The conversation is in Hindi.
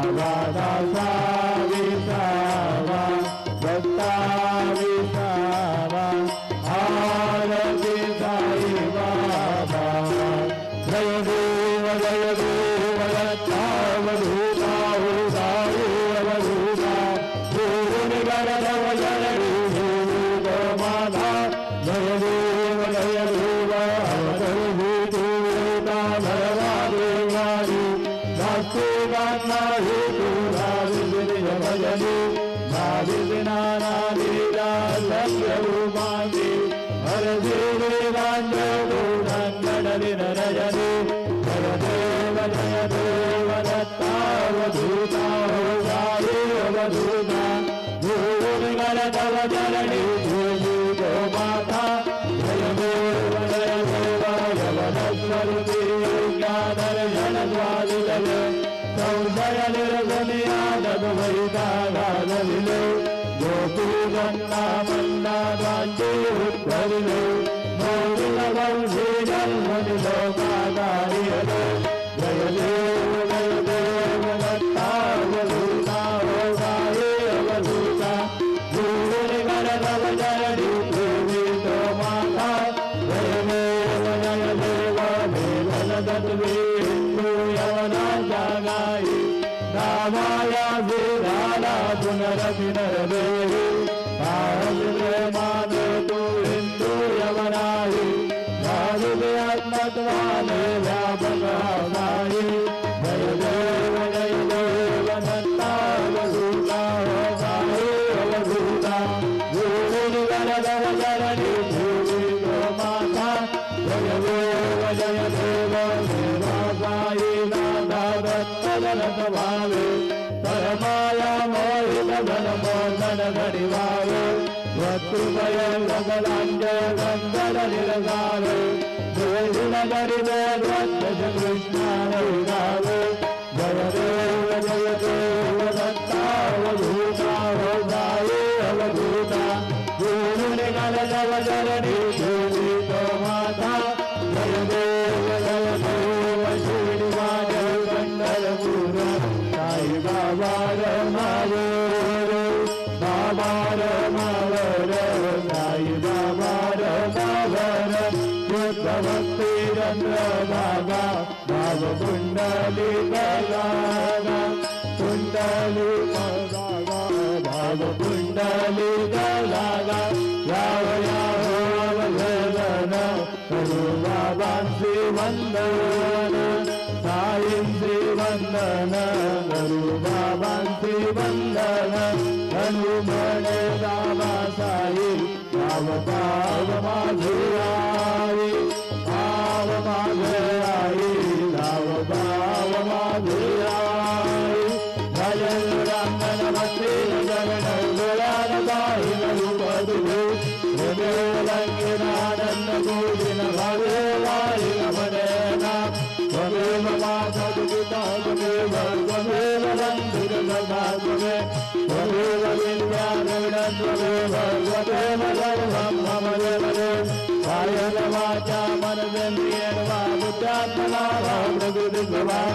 बाबा विसावा दत्ता विसावा आरती साई बाबा जय देव दत्तावधूता अवधूता पूर्ण गणधव जननी गोमाता जय देव अवधूता भगवादेवानी भक्तिवान्नाहि भजनी भाविनालीला सत्यरूपांगी हर देवांजूरंगणलिन रजनी हर देव जय देव दत्तावधूता अवधूता भूर्गणधव जननी भूमि गो माता जय देव यवनस्वरूपी ज्ञानर्जन स्वादितवे सौंदर्य निर्गुणियादव वैदागादविलो गोपीगन्ना मन्दादान्ते उत्परिलो मौलिनवंशे जन्मनिलो कादारियलो जय देव दत्तावधूता होगाये अवधूता भूरिगणधव जननी भूमि गो माता जय देव देवनदत्वे हिन्दू यवना जागाई रामाया विराला पुनरभिनरदेवी पारमिले माने तू हिन्दू यवनाई भाविले आत्मत्वाने व्यापक हवाई जय देव दत्तावधूता होगाये अवधूता भूरिगणधव जननी भूमि गो माता जय देव देवासाई नाथा दत्तजनतभावे परमाया मोहित धनमोदन धनिभावे वक्तृपय गगलांजय गंधर निरगावे देहिन गरिवे ध्वज कृष्णानि गावे जय देव दत्तावधूता होगाये अवधूता भूरिगणधव जननी भूमि गो माता जय देव श्रीनिवास पंढरपूर साई बाबा रमावर बाबा रमावर साई बाबा रमावर भक्ति चंद्र बाबा भाव कुंडली गलागा कुंडली गलागा भाव कुंडली गलागा याव याव अवधन करू बाबा श्री वंदन साई श्री वंदन करू बाबा श्री वंदन हनुमान बाबा साई भाव भाव माझे आई भाव माझे आई भाव भाव माझे आई भजन रंगन भक्ति जगन गुलान गाई नरुपदु लंकिनानंद पूजिन भवे लाई नमनेना त्वमेव मातर्पिता त्वमेव त्वमेव बन्धुर सखा त्वमेव विद्यारूढ त्वमेव त्वमेव सर्वं मम देवदेव कायेन वाचा मनसेन्द्रियेण वा बुद्ध्यात्मना वा प्रकृतिस्वभाव